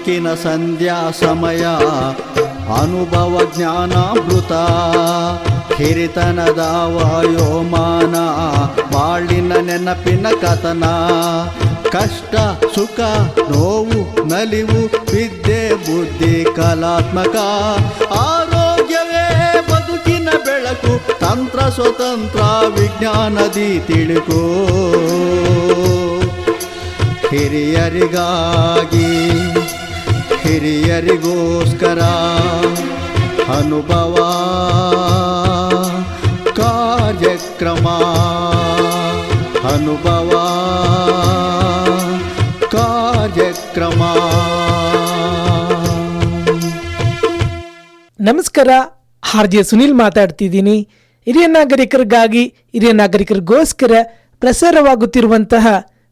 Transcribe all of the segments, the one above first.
ಬೆಳಕಿನ ಸಂಧ್ಯಾ ಸಮಯ ಅನುಭವ ಜ್ಞಾನಾಮೃತ ಹಿರಿತನದ ವಾಯೋಮಾನ ಬಾಳಿನ ನೆನಪಿನ ಕಥನ ಕಷ್ಟ ಸುಖ ನೋವು ನಲಿವು ವಿದ್ಯೆ ಬುದ್ಧಿ ಕಲಾತ್ಮಕ ಆರೋಗ್ಯವೇ ಬದುಕಿನ ಬೆಳಕು ತಂತ್ರ ಸ್ವತಂತ್ರ ವಿಜ್ಞಾನದಿ ತಿಳುಕು ಹಿರಿಯರಿಗಾಗಿ ಹಿರಿಯರಿಗೋಸ್ಕರ ಅನುಭವ ಕಾರ್ಯಕ್ರಮ ಅನುಭವ ಕಾರ್ಯಕ್ರಮ. ನಮಸ್ಕಾರ, ಆರ್.ಜೆ. ಸುನಿಲ್ ಮಾತಾಡ್ತಿದ್ದೀನಿ. ಹಿರಿಯ ನಾಗರಿಕರಿಗಾಗಿ ಹಿರಿಯ ನಾಗರಿಕರಿಗೋಸ್ಕರ ಪ್ರಸಾರವಾಗುತ್ತಿರುವಂತಹ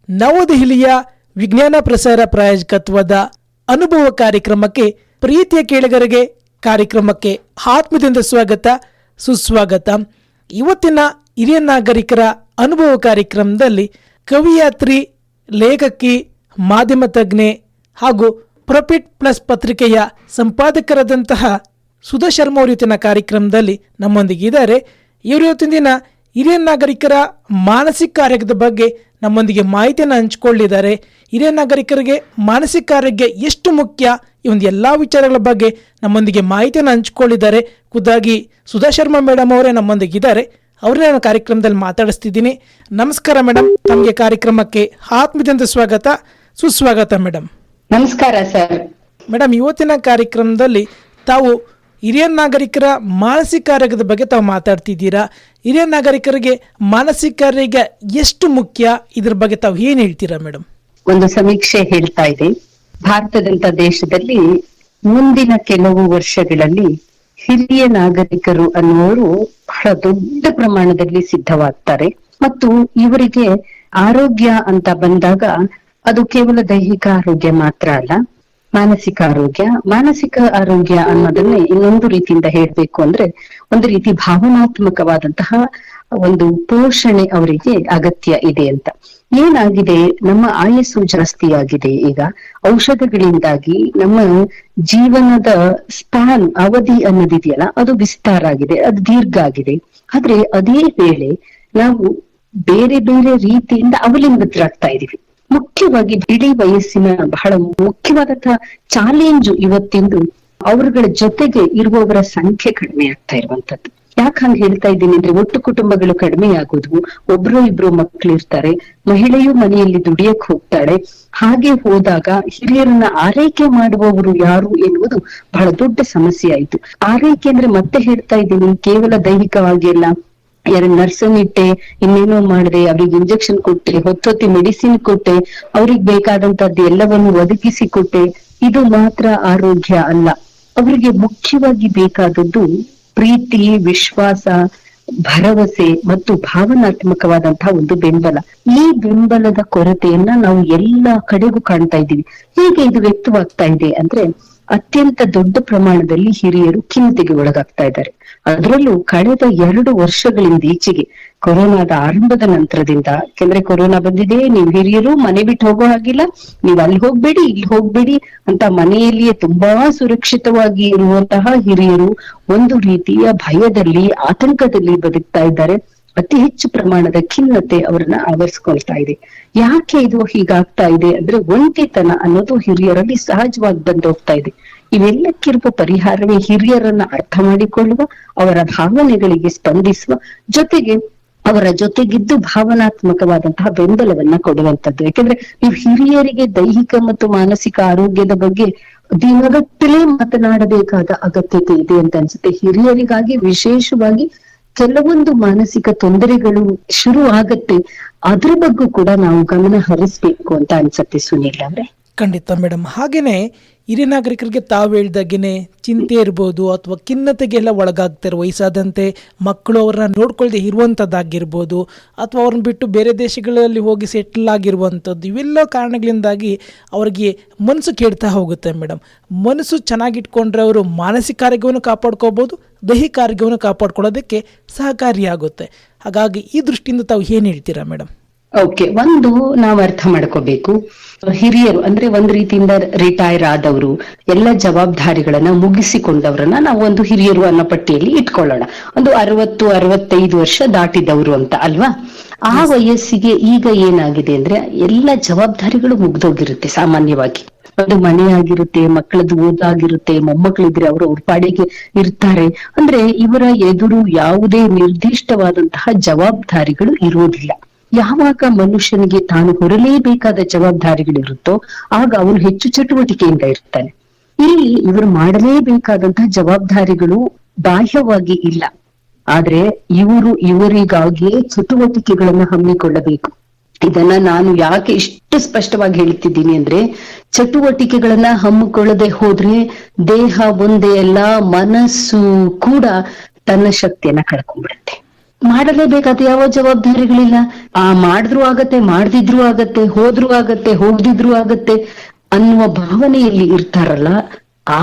ನವದೆಹಲಿಯ ವಿಜ್ಞಾನ ಪ್ರಸಾರ ಪ್ರಾಯೋಜಕತ್ವದ ಅನುಭವ ಕಾರ್ಯಕ್ರಮಕ್ಕೆ ಪ್ರೀತಿಯ ಕೇಳುಗರಿಗೆ ಕಾರ್ಯಕ್ರಮಕ್ಕೆ ಆತ್ಮದಿಂದ ಸ್ವಾಗತ ಸುಸ್ವಾಗತ. ಇವತ್ತಿನ ಹಿರಿಯ ನಾಗರಿಕರ ಅನುಭವ ಕಾರ್ಯಕ್ರಮದಲ್ಲಿ ಕವಿಯಾತ್ರಿ, ಲೇಖಕಿ, ಮಾಧ್ಯಮ ತಜ್ಞೆ ಹಾಗೂ ಪ್ರಾಫಿಟ್ ಪ್ಲಸ್ ಪತ್ರಿಕೆಯ ಸಂಪಾದಕರಾದಂತಹ ಸುಧಾ ಶರ್ಮಾ ಅವರು ಇವತ್ತಿನ ಕಾರ್ಯಕ್ರಮದಲ್ಲಿ ನಮ್ಮೊಂದಿಗಿದ್ದಾರೆ. ಇವರು ಇವತ್ತಿನ ದಿನ ಹಿರಿಯ ನಾಗರಿಕರ ಮಾನಸಿಕ ಆರೋಗ್ಯದ ಬಗ್ಗೆ ನಮ್ಮೊಂದಿಗೆ ಮಾಹಿತಿಯನ್ನು ಹಂಚಿಕೊಳ್ಳಿದ್ದಾರೆ. ಹಿರಿಯ ನಾಗರಿಕರಿಗೆ ಮಾನಸಿಕ ಆರೋಗ್ಯ ಎಷ್ಟು ಮುಖ್ಯ, ಈ ಒಂದು ಎಲ್ಲ ವಿಚಾರಗಳ ಬಗ್ಗೆ ನಮ್ಮೊಂದಿಗೆ ಮಾಹಿತಿಯನ್ನು ಹಂಚಿಕೊಳ್ಳಿದ್ದಾರೆ. ಖುದ್ದಾಗಿ ಸುಧಾ ಶರ್ಮಾ ಮೇಡಮ್ ಅವರೇ ನಮ್ಮೊಂದಿಗಿದ್ದಾರೆ. ಅವ್ರನ್ನೇ ನಾನು ಕಾರ್ಯಕ್ರಮದಲ್ಲಿ ಮಾತಾಡಿಸ್ತಿದ್ದೀನಿ. ನಮಸ್ಕಾರ ಮೇಡಮ್, ತಮಗೆ ಕಾರ್ಯಕ್ರಮಕ್ಕೆ ಆತ್ಮೀಯದಿಂದ ಸ್ವಾಗತ ಸುಸ್ವಾಗತ ಮೇಡಮ್. ನಮಸ್ಕಾರ ಸರ್. ಮೇಡಮ್, ಇವತ್ತಿನ ಕಾರ್ಯಕ್ರಮದಲ್ಲಿ ತಾವು ಹಿರಿಯ ನಾಗರಿಕರ ಮಾನಸಿಕ ಆರೋಗ್ಯದ ಬಗ್ಗೆ ತಾವು ಮಾತಾಡ್ತಿದ್ದೀರಾ. ಹಿರಿಯ ನಾಗರಿಕರಿಗೆ ಮಾನಸಿಕ ಆರೋಗ್ಯ ಎಷ್ಟು ಮುಖ್ಯ, ಇದ್ರ ಬಗ್ಗೆ ತಾವು ಏನ್ ಹೇಳ್ತೀರಾ ಮೇಡಮ್? ಒಂದು ಸಮೀಕ್ಷೆ ಹೇಳ್ತಾ ಇದೆ, ಭಾರತದಂತ ದೇಶದಲ್ಲಿ ಮುಂದಿನ ಕೆಲವು ವರ್ಷಗಳಲ್ಲಿ ಹಿರಿಯ ನಾಗರಿಕರು ಅನ್ನುವರು ಬಹಳ ದೊಡ್ಡ ಪ್ರಮಾಣದಲ್ಲಿ ಸಿದ್ಧವಾಗ್ತಾರೆ. ಮತ್ತು ಇವರಿಗೆ ಆರೋಗ್ಯ ಅಂತ ಬಂದಾಗ ಅದು ಕೇವಲ ದೈಹಿಕ ಆರೋಗ್ಯ ಮಾತ್ರ ಅಲ್ಲ, ಮಾನಸಿಕ ಆರೋಗ್ಯ ಅನ್ನೋದನ್ನೇ ಇನ್ನೊಂದು ರೀತಿಯಿಂದ ಹೇಳ್ಬೇಕು ಅಂದ್ರೆ ಒಂದು ರೀತಿ ಭಾವನಾತ್ಮಕವಾದಂತಹ ಒಂದು ಪೋಷಣೆ ಅವರಿಗೆ ಅಗತ್ಯ ಇದೆ ಅಂತ. ಏನಾಗಿದೆ, ನಮ್ಮ ಆಯಸ್ಸು ಜಾಸ್ತಿ ಆಗಿದೆ. ಈಗ ಔಷಧಗಳಿಂದಾಗಿ ನಮ್ಮ ಜೀವನದ ಸ್ಪ್ಯಾನ್, ಅವಧಿ ಅನ್ನೋದಿದೆಯಲ್ಲ, ಅದು ವಿಸ್ತಾರ ಆಗಿದೆ, ಅದು ದೀರ್ಘ ಆಗಿದೆ. ಆದ್ರೆ ಅದೇ ವೇಳೆ ನಾವು ಬೇರೆ ಬೇರೆ ರೀತಿಯಿಂದ ಅವಲಂಬಿತರಾಗ್ತಾ ಇದೀವಿ. ಮುಖ್ಯವಾಗಿ ಇಡೀ ವಯಸ್ಸಿನ ಬಹಳ ಮುಖ್ಯವಾದಂತಹ ಚಾಲೆಂಜ್ ಇವತ್ತಿಂದು ಅವರುಗಳ ಜೊತೆಗೆ ಇರುವವರ ಸಂಖ್ಯೆ ಕಡಿಮೆ ಆಗ್ತಾ ಇರುವಂತದ್ದು. ಯಾಕೆ ಹಂಗ ಹೇಳ್ತಾ ಇದ್ದೀನಿ ಅಂದ್ರೆ, ಒಟ್ಟು ಕುಟುಂಬಗಳು ಕಡಿಮೆ ಆಗೋದು, ಒಬ್ರು ಇಬ್ರು ಮಕ್ಳು ಇರ್ತಾರೆ, ಮಹಿಳೆಯು ಮನೆಯಲ್ಲಿ ದುಡಿಯಕ್ ಹೋಗ್ತಾಳೆ. ಹಾಗೆ ಹೋದಾಗ ಹಿರಿಯರನ್ನ ಆರೈಕೆ ಮಾಡುವವರು ಯಾರು ಎನ್ನುವುದು ಬಹಳ ದೊಡ್ಡ ಸಮಸ್ಯೆ ಆಯ್ತು. ಆರೈಕೆ ಅಂದ್ರೆ ಮತ್ತೆ ಹೇಳ್ತಾ ಇದ್ದೀನಿ, ಕೇವಲ ದೈಹಿಕವಾಗಿ ಅಲ್ಲ, ಎರಡು ನರ್ಸನ್ ಇಟ್ಟೆ, ಇನ್ನೇನೋ ಮಾಡಿದೆ, ಅವ್ರಿಗೆ ಇಂಜೆಕ್ಷನ್ ಕೊಟ್ಟೆ, ಹೊತ್ತೊತ್ತಿ ಮೆಡಿಸಿನ್ ಕೊಟ್ಟೆ, ಅವ್ರಿಗೆ ಬೇಕಾದಂತದ್ದು ಎಲ್ಲವನ್ನು ಒದಗಿಸಿ ಕೊಟ್ಟೆ, ಇದು ಮಾತ್ರ ಆರೋಗ್ಯ ಅಲ್ಲ. ಅವರಿಗೆ ಮುಖ್ಯವಾಗಿ ಬೇಕಾದದ್ದು ಪ್ರೀತಿ, ವಿಶ್ವಾಸ, ಭರವಸೆ ಮತ್ತು ಭಾವನಾತ್ಮಕವಾದಂತಹ ಒಂದು ಬೆಂಬಲ. ಈ ಬೆಂಬಲದ ಕೊರತೆಯನ್ನ ನಾವು ಎಲ್ಲ ಕಡೆಗೂ ಕಾಣ್ತಾ ಇದ್ದೀವಿ. ಹೇಗೆ ಇದು ವ್ಯಕ್ತವಾಗ್ತಾ ಇದೆ ಅಂದ್ರೆ, ಅತ್ಯಂತ ದೊಡ್ಡ ಪ್ರಮಾಣದಲ್ಲಿ ಹಿರಿಯರು ಖಿನ್ನತೆಗೆ ಒಳಗಾಗ್ತಾ ಇದ್ದಾರೆ. ಅದರಲ್ಲೂ ಕಳೆದ 2 ವರ್ಷಗಳಿಂದ ಈಚೆಗೆ, ಕೊರೋನಾದ ಆರಂಭದ ನಂತರದಿಂದ, ಯಾಕೆಂದ್ರೆ ಕೊರೋನಾ ಬಂದಿದೆ, ನೀವು ಹಿರಿಯರು ಮನೆ ಬಿಟ್ಟು ಹೋಗೋ ಹಾಗಿಲ್ಲ, ನೀವು ಅಲ್ಲಿ ಹೋಗ್ಬೇಡಿ ಇಲ್ಲಿ ಹೋಗ್ಬೇಡಿ ಅಂತ ಮನೆಯಲ್ಲಿಯೇ ತುಂಬಾ ಸುರಕ್ಷಿತವಾಗಿ ಇರುವಂತಹ ಹಿರಿಯರು ಒಂದು ರೀತಿಯ ಭಯದಲ್ಲಿ, ಆತಂಕದಲ್ಲಿ ಬದುಕ್ತಾ ಇದ್ದಾರೆ. ಅತಿ ಹೆಚ್ಚು ಪ್ರಮಾಣದ ಖಿನ್ನತೆ ಅವರನ್ನ ಆವರಿಸ್ಕೊಳ್ತಾ ಇದೆ. ಯಾಕೆ ಇದು ಹೀಗಾಗ್ತಾ ಇದೆ ಅಂದ್ರೆ, ಒಂಟಿತನ ಅನ್ನೋದು ಹಿರಿಯರಲ್ಲಿ ಸಹಜವಾಗಿ ಬಂದು ಹೋಗ್ತಾ ಇದೆ. ಇವೆಲ್ಲಕ್ಕಿರುವ ಪರಿಹಾರವೇ ಹಿರಿಯರನ್ನ ಅರ್ಥ ಮಾಡಿಕೊಳ್ಳುವ, ಅವರ ಭಾವನೆಗಳಿಗೆ ಸ್ಪಂದಿಸುವ, ಜೊತೆಗೆ ಅವರ ಜೊತೆಗಿದ್ದು ಭಾವನಾತ್ಮಕವಾದಂತಹ ಬೆಂಬಲವನ್ನ ಕೊಡುವಂತದ್ದು. ಯಾಕೆಂದ್ರೆ ನೀವು ಹಿರಿಯರಿಗೆ ದೈಹಿಕ ಮತ್ತು ಮಾನಸಿಕ ಆರೋಗ್ಯದ ಬಗ್ಗೆ ದಿನಗಟ್ಟಲೆ ಮಾತನಾಡಬೇಕಾದ ಅಗತ್ಯತೆ ಇದೆ ಅಂತ ಅನ್ಸುತ್ತೆ. ಹಿರಿಯರಿಗಾಗಿ ವಿಶೇಷವಾಗಿ ಕೆಲವೊಂದು ಮಾನಸಿಕ ತೊಂದರೆಗಳು ಶುರು ಆಗತ್ತೆ, ಅದ್ರ ಬಗ್ಗೆ ಕೂಡ ನಾವು ಗಮನ ಹರಿಸ್ಬೇಕು ಅಂತ ಅನ್ಸತ್ತೆ ಸುನೀಲ್ ಅವ್ರೆ. ಖಂಡಿತ ಮೇಡಮ್. ಹಾಗೇನೆ ಹಿರಿಯ ನಾಗರಿಕರಿಗೆ ತಾವು ಹೇಳ್ದಾಗೇನೆ ಚಿಂತೆ ಇರ್ಬೋದು ಅಥವಾ ಖಿನ್ನತೆಗೆಲ್ಲ ಒಳಗಾಗ್ತಾರೆ. ವಯಸ್ಸಾದಂತೆ ಮಕ್ಕಳು ಅವ್ರನ್ನ ನೋಡ್ಕೊಳ್ದೆ ಇರುವಂಥದ್ದಾಗಿರ್ಬೋದು, ಅಥವಾ ಅವ್ರನ್ನ ಬಿಟ್ಟು ಬೇರೆ ದೇಶಗಳಲ್ಲಿ ಹೋಗಿ ಸೆಟ್ಲ್ ಆಗಿರುವಂಥದ್ದು, ಇವೆಲ್ಲ ಕಾರಣಗಳಿಂದಾಗಿ ಅವ್ರಿಗೆ ಮನಸ್ಸು ಕೆಡ್ತಾ ಹೋಗುತ್ತೆ ಮೇಡಮ್. ಮನಸ್ಸು ಚೆನ್ನಾಗಿಟ್ಕೊಂಡ್ರೆ ಅವರು ಮಾನಸಿಕ ಆರೋಗ್ಯವನ್ನು ಕಾಪಾಡ್ಕೋಬೋದು, ದೈಹಿಕ ಆರೋಗ್ಯವನ್ನು ಕಾಪಾಡ್ಕೊಳ್ಳೋದಕ್ಕೆ ಸಹಕಾರಿಯಾಗುತ್ತೆ. ಹಾಗಾಗಿ ಈ ದೃಷ್ಟಿಯಿಂದ ತಾವು ಏನು ಹೇಳ್ತೀರಾ ಮೇಡಮ್? ಓಕೆ, ಒಂದು ನಾವು ಅರ್ಥ ಮಾಡ್ಕೋಬೇಕು, ಹಿರಿಯರು ಅಂದ್ರೆ ಒಂದ್ ರೀತಿಯಿಂದ ರಿಟೈರ್ ಆದವರು, ಎಲ್ಲ ಜವಾಬ್ದಾರಿಗಳನ್ನ ಮುಗಿಸಿಕೊಂಡವ್ರನ್ನ ನಾವು ಒಂದು ಹಿರಿಯರು ಅನ್ನೋ ಪಟ್ಟಿಯಲ್ಲಿ ಇಟ್ಕೊಳ್ಳೋಣ. ಒಂದು 60-65 ವರ್ಷ ದಾಟಿದವರು ಅಂತ ಅಲ್ವಾ. ಆ ವಯಸ್ಸಿಗೆ ಈಗ ಏನಾಗಿದೆ ಅಂದ್ರೆ ಎಲ್ಲ ಜವಾಬ್ದಾರಿಗಳು ಮುಗ್ದೋಗಿರುತ್ತೆ. ಸಾಮಾನ್ಯವಾಗಿ ಒಂದು ಮನೆ ಆಗಿರುತ್ತೆ, ಮಕ್ಕಳದ್ದು ಓದಾಗಿರುತ್ತೆ, ಮೊಮ್ಮಕ್ಕಳಿದ್ರೆ ಅವರು ಅವ್ರ ಪಾಡಿಗೆ ಇರ್ತಾರೆ. ಅಂದ್ರೆ ಇವರ ಎದುರು ಯಾವುದೇ ನಿರ್ದಿಷ್ಟವಾದಂತಹ ಜವಾಬ್ದಾರಿಗಳು ಇರೋದಿಲ್ಲ. ಯಾವಾಗ ಮನುಷ್ಯನಿಗೆ ತಾನು ಹೊರಲೇಬೇಕಾದ ಜವಾಬ್ದಾರಿಗಳಿರುತ್ತೋ ಆಗ ಅವನು ಹೆಚ್ಚು ಚಟುವಟಿಕೆಯಿಂದ ಇರ್ತಾನೆ. ಇಲ್ಲಿ ಇವರು ಮಾಡಲೇಬೇಕಾದಂತಹ ಜವಾಬ್ದಾರಿಗಳು ಬಾಹ್ಯವಾಗಿ ಇಲ್ಲ, ಆದ್ರೆ ಇವರಿಗಾಗಿಯೇ ಚಟುವಟಿಕೆಗಳನ್ನ ಹಮ್ಮಿಕೊಳ್ಳಬೇಕು. ಇದನ್ನ ನಾನು ಯಾಕೆ ಇಷ್ಟು ಸ್ಪಷ್ಟವಾಗಿ ಹೇಳ್ತಿದ್ದೀನಿ ಅಂದ್ರೆ, ಚಟುವಟಿಕೆಗಳನ್ನ ಹಮ್ಮಿಕೊಳ್ಳದೆ ಹೋದ್ರೆ ದೇಹ ಒಂದೇ ಅಲ್ಲ, ಮನಸ್ಸು ಕೂಡ ತನ್ನ ಶಕ್ತಿಯನ್ನ ಕಳ್ಕೊಂಡ್ಬಿಡುತ್ತೆ. ಮಾಡಲೇಬೇಕಾದ ಯಾವ ಜವಾಬ್ದಾರಿಗಳಿಲ್ಲ. ಮಾಡಿದ್ರು ಆಗತ್ತೆ, ಮಾಡ್ದಿದ್ರು ಆಗತ್ತೆ, ಹೋದ್ರು ಆಗತ್ತೆ, ಹೋಗ್ದಿದ್ರು ಆಗತ್ತೆ ಅನ್ನುವ ಭಾವನೆಯಲ್ಲಿ ಇರ್ತಾರಲ್ಲ,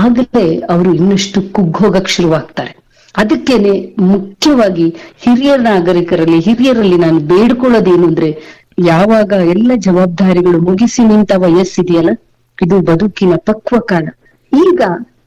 ಆಗಲೇ ಅವರು ಇನ್ನಷ್ಟು ಕುಗ್ಗೋಗಕ್ ಶುರುವಾಗ್ತಾರೆ. ಅದಕ್ಕೇನೆ ಮುಖ್ಯವಾಗಿ ಹಿರಿಯರಲ್ಲಿ ನಾನು ಬೇಡ್ಕೊಳ್ಳೋದೇನು ಅಂದ್ರೆ, ಯಾವಾಗ ಎಲ್ಲ ಜವಾಬ್ದಾರಿಗಳು ಮುಗಿಸಿ ನಿಂತ ವಯಸ್ಸಿದೆಯಲ್ಲ, ಇದು ಬದುಕಿನ ಪಕ್ವ ಕಾಲ. ಈಗ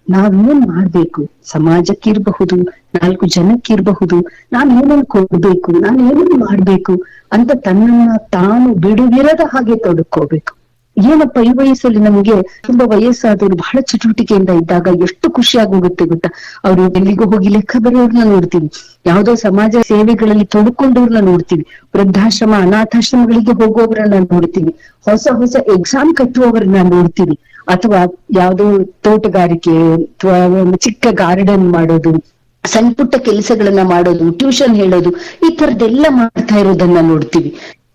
ನಾವೇನ್ ಮಾಡ್ಬೇಕು, ಸಮಾಜಕ್ಕಿರ್ಬಹುದು, 4 ಜನಕ್ಕಿರ್ಬಹುದು, ನಾನು ಏನನ್ನು ಕೊಡ್ಬೇಕು, ನಾನು ಏನನ್ನು ಮಾಡ್ಬೇಕು ಅಂತ ತನ್ನನ್ನ ತಾನು ಬಿಡುವಿರದ ಹಾಗೆ ತೊಡಕೋಬೇಕು. ಏನಪ್ಪ ಈ ವಯಸ್ಸಲ್ಲಿ ನಮ್ಗೆ ತುಂಬಾ ವಯಸ್ಸಾದವರು ಬಹಳ ಚಟುವಟಿಕೆಯಿಂದ ಇದ್ದಾಗ ಎಷ್ಟು ಖುಷಿಯಾಗಿ ಹೋಗುತ್ತೆ ಗೊತ್ತಾ. ಅವ್ರು ಎಲ್ಲಿಗೂ ಹೋಗಿ ಲೆಕ್ಕ ಬರೆಯೋರ್ನ ನೋಡ್ತೀವಿ, ಯಾವ್ದೋ ಸಮಾಜ ಸೇವೆಗಳಲ್ಲಿ ತೊಡ್ಕೊಂಡವ್ರನ್ನ ನೋಡ್ತೀವಿ, ವೃದ್ಧಾಶ್ರಮ ಅನಾಥಾಶ್ರಮಗಳಿಗೆ ಹೋಗೋವ್ರನ್ನ ನೋಡ್ತೀವಿ, ಹೊಸ ಎಕ್ಸಾಮ್ ಕಟ್ಟುವವರನ್ನ ನೋಡ್ತೀವಿ, ಅಥವಾ ಯಾವ್ದೋ ತೋಟಗಾರಿಕೆ ಅಥವಾ ಒಂದು ಚಿಕ್ಕ ಗಾರ್ಡನ್ ಮಾಡೋದು, ಸಣ್ಣ ಪುಟ್ಟ ಕೆಲಸಗಳನ್ನ ಮಾಡೋದು, ಟ್ಯೂಷನ್ ಹೇಳೋದು, ಈ ತರದ್ದೆಲ್ಲ ಮಾಡ್ತಾ ಇರೋದನ್ನ ನೋಡ್ತೀವಿ.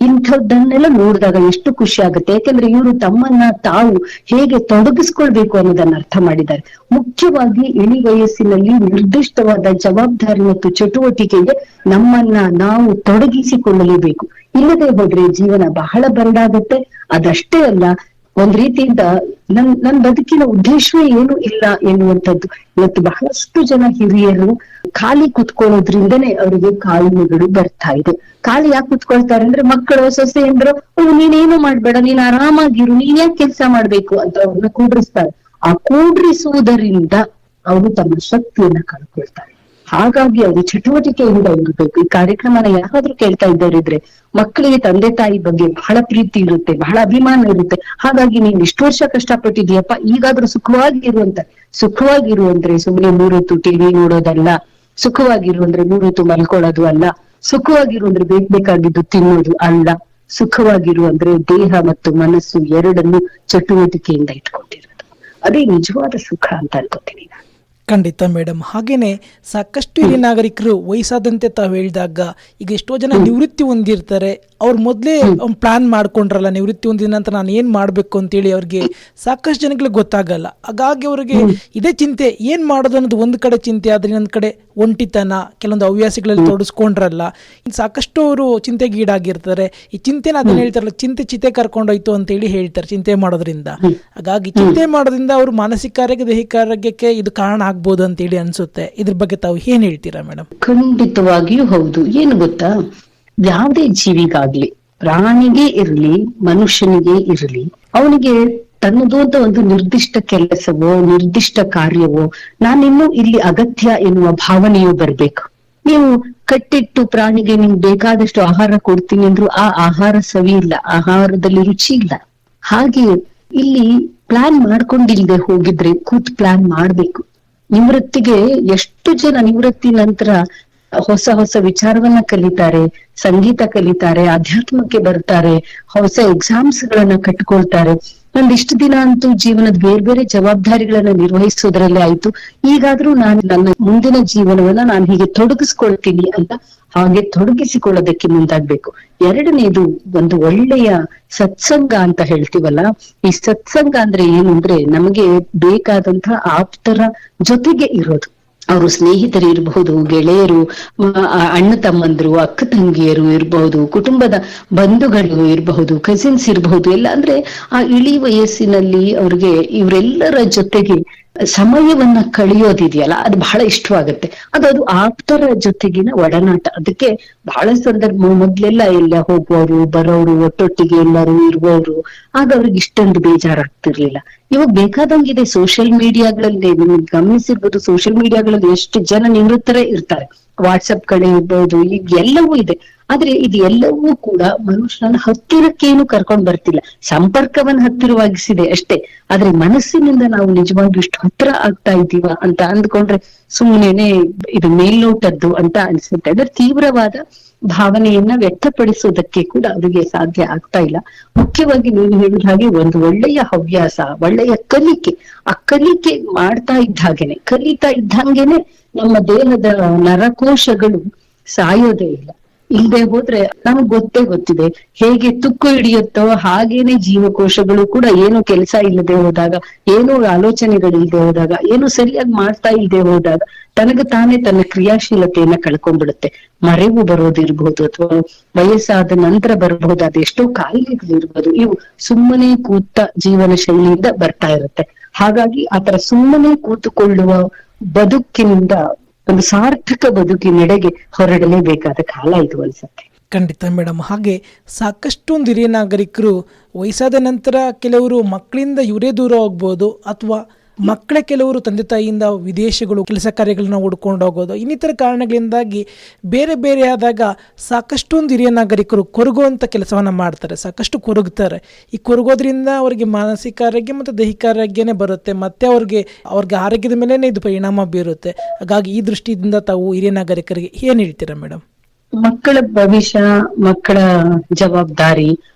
ಇಂಥದ್ದನ್ನೆಲ್ಲ ನೋಡಿದಾಗ ಎಷ್ಟು ಖುಷಿ ಆಗುತ್ತೆ. ಯಾಕಂದ್ರೆ ಇವರು ತಮ್ಮನ್ನ ತಾವು ಹೇಗೆ ತೊಡಗಿಸ್ಕೊಳ್ಬೇಕು ಅನ್ನೋದನ್ನ ಅರ್ಥ ಮಾಡಿದ್ದಾರೆ. ಮುಖ್ಯವಾಗಿ ಇಳಿ ವಯಸ್ಸಿನಲ್ಲಿ ನಿರ್ದಿಷ್ಟವಾದ ಜವಾಬ್ದಾರಿ ಮತ್ತು ಚಟುವಟಿಕೆಗೆ ನಮ್ಮನ್ನ ನಾವು ತೊಡಗಿಸಿಕೊಳ್ಳಲೇಬೇಕು. ಇಲ್ಲದೆ ಹೋದ್ರೆ ಜೀವನ ಬಹಳ ಬರಡಾಗುತ್ತೆ. ಅದಷ್ಟೇ ಅಲ್ಲ, ಒಂದ್ ರೀತಿಯಿಂದ ನನ್ ಬದುಕಿನ ಉದ್ದೇಶವೇ ಏನು ಇಲ್ಲ ಎನ್ನುವಂಥದ್ದು. ಇವತ್ತು ಬಹಳಷ್ಟು ಜನ ಹಿರಿಯರು ಖಾಲಿ ಕುತ್ಕೊಳ್ಳೋದ್ರಿಂದನೇ ಅವರಿಗೆ ಕಾಯಿಲೆಗಳು ಬರ್ತಾ ಇದೆ. ಖಾಲಿ ಯಾಕೆ ಕುತ್ಕೊಳ್ತಾರೆ ಅಂದ್ರೆ, ಮಕ್ಕಳು ಸೊಸೆ ಅಂದ್ರು ನೀನೇನು ಮಾಡ್ಬೇಡ, ನೀನ್ ಆರಾಮಾಗಿರು, ನೀನ್ ಯಾಕೆ ಕೆಲ್ಸ ಮಾಡ್ಬೇಕು ಅಂತ ಅವ್ರನ್ನ ಕೂಡ್ರಿಸ್ತಾರೆ. ಆ ಕೂಡ್ರಿಸುವುದರಿಂದ ಅವರು ತಮ್ಮ ಶಕ್ತಿಯನ್ನ ಕಳ್ಕೊಳ್ತಾರೆ. ಹಾಗಾಗಿ ಅವರು ಚಟುವಟಿಕೆಯಿಂದ ಇರಬೇಕು. ಈ ಕಾರ್ಯಕ್ರಮನ ಯಾರಾದ್ರೂ ಕೇಳ್ತಾ ಇದ್ದವರಿದ್ರೆ, ಮಕ್ಕಳಿಗೆ ತಂದೆ ತಾಯಿ ಬಗ್ಗೆ ಬಹಳ ಪ್ರೀತಿ ಇರುತ್ತೆ, ಬಹಳ ಅಭಿಮಾನ ಇರುತ್ತೆ. ಹಾಗಾಗಿ ನೀನ್ ಇಷ್ಟು ವರ್ಷ ಕಷ್ಟಪಟ್ಟಿದ್ಯಪ್ಪ, ಈಗಾದ್ರೂ ಸುಖವಾಗಿರು ಅಂದ್ರೆ ಸುಮ್ಮನೆ 3 ಹೊತ್ತು ಟಿವಿ ನೋಡೋದಲ್ಲ, ಸುಖವಾಗಿರು ಅಂದ್ರೆ 3 ಹೊತ್ತು ಮಲ್ಕೊಳ್ಳೋದು ಅಲ್ಲ, ಸುಖವಾಗಿರು ಅಂದ್ರೆ ಬೇಕಾಗಿದ್ದು ತಿನ್ನೋದು ಅಲ್ಲ, ಸುಖವಾಗಿರು ಅಂದ್ರೆ ದೇಹ ಮತ್ತು ಮನಸ್ಸು ಎರಡನ್ನು ಚಟುವಟಿಕೆಯಿಂದ ಇಟ್ಕೊಂಡಿರೋದು. ಅದೇ ನಿಜವಾದ ಸುಖ ಅಂತ ಅನ್ಕೋತೀನಿ ನಾನು. ಖಂಡಿತ ಮೇಡಮ್. ಹಾಗೇನೆ ಸಾಕಷ್ಟು ಹಿರಿಯ ನಾಗರಿಕರು ವಯಸ್ಸಾದಂತೆ ತಾವು ಹೇಳಿದಾಗ, ಈಗ ಎಷ್ಟೋ ಜನ ನಿವೃತ್ತಿ ಹೊಂದಿರ್ತಾರೆ, ಅವ್ರು ಮೊದಲೇ ಪ್ಲಾನ್ ಮಾಡ್ಕೊಂಡ್ರಲ್ಲ, ನಿವೃತ್ತಿ ಹೊಂದಿದ ನಂತರ ನಾನು ಏನ್ ಮಾಡ್ಬೇಕು ಅಂತೇಳಿ ಅವ್ರಿಗೆ ಸಾಕಷ್ಟು ಜನಗಳಿಗೆ ಗೊತ್ತಾಗಲ್ಲ. ಹಾಗಾಗಿ ಅವ್ರಿಗೆ ಇದೇ ಚಿಂತೆ, ಏನ್ ಮಾಡೋದು ಅನ್ನೋದು ಒಂದ್ ಕಡೆ ಚಿಂತೆ ಆದ್ರೆ, ಇನ್ನೊಂದ್ ಕಡೆ ಒಂಟಿತನ, ಕೆಲವೊಂದು ಹವ್ಯಾಸಗಳಲ್ಲಿ ತೊಡಸ್ಕೊಂಡ್ರಲ್ಲ, ಸಾಕಷ್ಟು ಅವರು ಚಿಂತೆಗೀಡಾಗಿರ್ತಾರೆ. ಈ ಚಿಂತೆನ ಅದನ್ನ ಹೇಳ್ತಾರಲ್ಲ, ಚಿತೆ ಕರ್ಕೊಂಡೋಯ್ತು ಅಂತ ಹೇಳಿ ಹೇಳ್ತಾರೆ ಚಿಂತೆ ಮಾಡೋದ್ರಿಂದ. ಹಾಗಾಗಿ ಚಿಂತೆ ಮಾಡೋದ್ರಿಂದ ಅವ್ರ ಮಾನಸಿಕ ಆರೋಗ್ಯ, ದೈಹಿಕ ಆರೋಗ್ಯಕ್ಕೆ ಇದು ಕಾರಣ ಆಗ್ಬೋದು ಅಂತ ಹೇಳಿ ಅನ್ಸುತ್ತೆ. ಇದ್ರ ಬಗ್ಗೆ ತಾವು ಏನ್ ಹೇಳ್ತೀರಾ ಮೇಡಮ್? ಖಂಡಿತವಾಗಿಯೂ ಹೌದು. ಏನು ಗೊತ್ತಾ, ಯಾವುದೇ ಜೀವಿಗಾಗ್ಲಿ, ಪ್ರಾಣಿಗೆ ಇರ್ಲಿ, ಮನುಷ್ಯನಿಗೆ ಇರ್ಲಿ, ಅವನಿಗೆ ತನ್ನದು ಅಂತ ಒಂದು ನಿರ್ದಿಷ್ಟ ಕೆಲಸವೋ ನಿರ್ದಿಷ್ಟ ಕಾರ್ಯವೋ ನಾನಿನ್ನು ಇಲ್ಲಿ ಅಗತ್ಯ ಎನ್ನುವ ಭಾವನೆಯೂ ಬರ್ಬೇಕು. ನೀವು ಕಟ್ಟಿಟ್ಟು ಪ್ರಾಣಿಗೆ ನಿಮ್ಗೆ ಬೇಕಾದಷ್ಟು ಆಹಾರ ಕೊಡ್ತೀನಿ ಅಂದ್ರು ಆ ಆಹಾರ ಸವಿ ಇಲ್ಲ, ಆಹಾರದಲ್ಲಿ ರುಚಿ ಇಲ್ಲ. ಹಾಗೆ ಇಲ್ಲಿ ಪ್ಲಾನ್ ಮಾಡ್ಕೊಂಡಿಲ್ದೆ ಹೋಗಿದ್ರೆ ಕೂತ್ ಪ್ಲಾನ್ ಮಾಡ್ಬೇಕು. ನಿವೃತ್ತಿಗೆ ಎಷ್ಟು ಜನ ನಿವೃತ್ತಿ ನಂತರ ಹೊಸ ವಿಚಾರವನ್ನ ಕಲಿತಾರೆ, ಸಂಗೀತ ಕಲಿತಾರೆ, ಆಧ್ಯಾತ್ಮಕ್ಕೆ ಬರ್ತಾರೆ, ಹೊಸ ಎಕ್ಸಾಮ್ಸ್ ಗಳನ್ನ ಕಟ್ಕೊಳ್ತಾರೆ. ಒಂದಿಷ್ಟು ದಿನ ಅಂತೂ ಜೀವನದ ಬೇರೆ ಜವಾಬ್ದಾರಿಗಳನ್ನ ನಿರ್ವಹಿಸೋದ್ರಲ್ಲೇ ಆಯ್ತು. ಈಗಾದ್ರೂ ನಾನು ನನ್ನ ಮುಂದಿನ ಜೀವನವನ್ನ ನಾನು ಹೀಗೆ ತೊಡಗಿಸ್ಕೊಳ್ತೀನಿ ಅಂತ ಹಾಗೆ ತೊಡಗಿಸಿಕೊಳ್ಳೋದಕ್ಕೆ ಮುಂದಾಗ್ಬೇಕು. ಎರಡನೇದು, ಒಂದು ಒಳ್ಳೆಯ ಸತ್ಸಂಗ ಅಂತ ಹೇಳ್ತೀವಲ್ಲ, ಈ ಸತ್ಸಂಗ ಅಂದ್ರೆ ಏನು ಅಂದ್ರೆ, ನಮಗೆ ಬೇಕಾದಂತಹ ಆಪ್ತರ ಜೊತೆಗೆ ಇರೋದು. ಅವರು ಸ್ನೇಹಿತರು ಇರಬಹುದು, ಗೆಳೆಯರು, ಅಣ್ಣ ತಮ್ಮಂದ್ರು, ಅಕ್ಕ ತಂಗಿಯರು ಇರಬಹುದು, ಕುಟುಂಬದ ಬಂಧುಗಳು ಇರಬಹುದು, ಕಸಿನ್ಸ್ ಇರಬಹುದು. ಎಲ್ಲ ಅಂದ್ರೆ ಆ ಇಳಿ ವಯಸ್ಸಿನಲ್ಲಿ ಅವ್ರಿಗೆ ಇವರೆಲ್ಲರ ಜೊತೆಗೆ ಸಮಯವನ್ನ ಕಳೆಯೋದಿದೆಯಲ್ಲ ಅದು ಬಹಳ ಇಷ್ಟವಾಗುತ್ತೆ. ಅದು ಆಪ್ತರ ಜೊತೆಗಿನ ಒಡನಾಟ. ಅದಕ್ಕೆ ಬಹಳ ಸಂದರ್ಭ ಮೊದ್ಲೆಲ್ಲ ಎಲ್ಲ ಹೋಗುವವರು ಬರೋರು ಒಟ್ಟೊಟ್ಟಿಗೆ ಎಲ್ಲರೂ ಇರುವವರು, ಆಗ ಅವ್ರಿಗೆ ಇಷ್ಟೊಂದು ಬೇಜಾರಾಗ್ತಿರ್ಲಿಲ್ಲ. ಇವಾಗ ಬೇಕಾದಂಗಿದೆ ಸೋಷಿಯಲ್ ಮೀಡಿಯಾಗಳಲ್ಲಿ. ನಿಮ್ಗೆ ಗಮನಿಸಿರ್ಬೋದು, ಸೋಷಿಯಲ್ ಮೀಡಿಯಾಗಳಲ್ಲಿ ಎಷ್ಟು ಜನ ನಿವೃತ್ತರೇ ಇರ್ತಾರೆ. ವಾಟ್ಸಪ್ ಕಡೆ ಇರ್ಬೋದು, ಈಗ ಎಲ್ಲವೂ ಇದೆ. ಆದ್ರೆ ಇದು ಎಲ್ಲವೂ ಕೂಡ ಮನುಷ್ಯನ ಹತ್ತಿರಕ್ಕೇನು ಕರ್ಕೊಂಡ್ ಬರ್ತಿಲ್ಲ, ಸಂಪರ್ಕವನ್ನ ಹತ್ತಿರವಾಗಿಸಿದೆ ಅಷ್ಟೇ. ಆದ್ರೆ ಮನಸ್ಸಿನಿಂದ ನಾವು ನಿಜವಾಗ್ಲೂ ಇಷ್ಟು ಹತ್ರ ಆಗ್ತಾ ಇದ್ದೀವ ಅಂತ ಅಂದ್ಕೊಂಡ್ರೆ ಸುಮ್ಮನೆ ಇದು ಮೇಲ್ನೋಟದ್ದು ಅಂತ ಅನ್ಸುತ್ತೆ. ಅದ್ರ ತೀವ್ರವಾದ ಭಾವನೆಯನ್ನ ವ್ಯಕ್ತಪಡಿಸೋದಕ್ಕೆ ಕೂಡ ಅವರಿಗೆ ಸಾಧ್ಯ ಆಗ್ತಾ ಇಲ್ಲ. ಮುಖ್ಯವಾಗಿ ನೀವು ಹೇಳಿದ ಹಾಗೆ ಒಂದು ಒಳ್ಳೆಯ ಹವ್ಯಾಸ, ಒಳ್ಳೆಯ ಕಲಿಕೆ, ಆ ಕಲಿಕೆ ಮಾಡ್ತಾ ಇದ್ದ ಹಾಗೇನೆ, ಕಲಿತಾ ಇದ್ದಂಗೆನೆ ನಮ್ಮ ದೇಹದ ನರಕೋಶಗಳು ಸಾಯೋದೇ ಇಲ್ಲ. ಇಲ್ಲದೆ ಹೋದ್ರೆ ನಮಗ್ ಗೊತ್ತಿದೆ, ಹೇಗೆ ತುಕ್ಕು ಹಿಡಿಯುತ್ತೋ ಹಾಗೇನೆ ಜೀವಕೋಶಗಳು ಕೂಡ ಏನು ಕೆಲಸ ಇಲ್ಲದೆ ಹೋದಾಗ, ಏನು ಆಲೋಚನೆಗಳಿಲ್ಲದೆ ಹೋದಾಗ, ಏನು ಸರಿಯಾಗಿ ಮಾಡ್ತಾ ಇಲ್ಲದೆ ಹೋದಾಗ ತನಗ ತಾನೇ ತನ್ನ ಕ್ರಿಯಾಶೀಲತೆಯನ್ನ ಕಳ್ಕೊಂಡ್ಬಿಡುತ್ತೆ. ಮರೆವು ಬರೋದಿರ್ಬೋದು, ಅಥವಾ ವಯಸ್ಸಾದ ನಂತರ ಬರಬಹುದಾದ ಎಷ್ಟೋ ಕಾಯಿಲೆಗಳಿರ್ಬೋದು, ಇವು ಸುಮ್ಮನೆ ಕೂತ ಜೀವನ ಶೈಲಿಯಿಂದ ಬರ್ತಾ ಇರುತ್ತೆ. ಹಾಗಾಗಿ ಆತರ ಸುಮ್ಮನೆ ಕೂತುಕೊಳ್ಳುವ ಬದುಕಿನಿಂದ ಒಂದು ಸಾರ್ಥಕ ಬದುಕಿನೆಡೆಗೆ ಹೊರಡಲೇಬೇಕಾದ ಕಾಲ ಇದು ಅನ್ಸುತ್ತೆ. ಖಂಡಿತ ಮೇಡಮ್. ಹಾಗೆ ಸಾಕಷ್ಟೊಂದು ಹಿರಿಯ ನಾಗರಿಕರು ವಯಸ್ಸಾದ ನಂತರ ಕೆಲವರು ಮಕ್ಕಳಿಂದ ಇವರೇ ದೂರ ಹೋಗ್ಬೋದು, ಅಥವಾ ಮಕ್ಕಳ ಕೆಲವರು ತಂದೆ ತಾಯಿಯಿಂದ ವಿದೇಶಗಳು ಕೆಲಸ ಕಾರ್ಯಗಳನ್ನ ಹುಡ್ಕೊಂಡು ಹೋಗೋದು, ಇನ್ನಿತರ ಕಾರಣಗಳಿಂದಾಗಿ ಬೇರೆ ಬೇರೆ ಆದಾಗ ಸಾಕಷ್ಟೊಂದು ಹಿರಿಯ ನಾಗರಿಕರು ಕೊರಗುವಂಥ ಕೆಲಸವನ್ನು ಮಾಡ್ತಾರೆ, ಸಾಕಷ್ಟು ಕೊರಗ್ತಾರೆ. ಈ ಕೊರಗೋದ್ರಿಂದ ಅವರಿಗೆ ಮಾನಸಿಕ ಆರೋಗ್ಯ ಮತ್ತು ದೈಹಿಕ ಆರೋಗ್ಯನೇ ಬರುತ್ತೆ, ಮತ್ತು ಅವ್ರಿಗೆ ಆರೋಗ್ಯದ ಮೇಲೇ ಇದು ಪರಿಣಾಮ ಬೀರುತ್ತೆ. ಹಾಗಾಗಿ ಈ ದೃಷ್ಟಿಯಿಂದ ತಾವು ಹಿರಿಯ ನಾಗರಿಕರಿಗೆ ಏನು ಹೇಳ್ತೀರಾ ಮೇಡಮ್? ಮಕ್ಕಳ ಭವಿಷ್ಯ, ಮಕ್ಕಳ ಜವಾಬ್ದಾರಿ,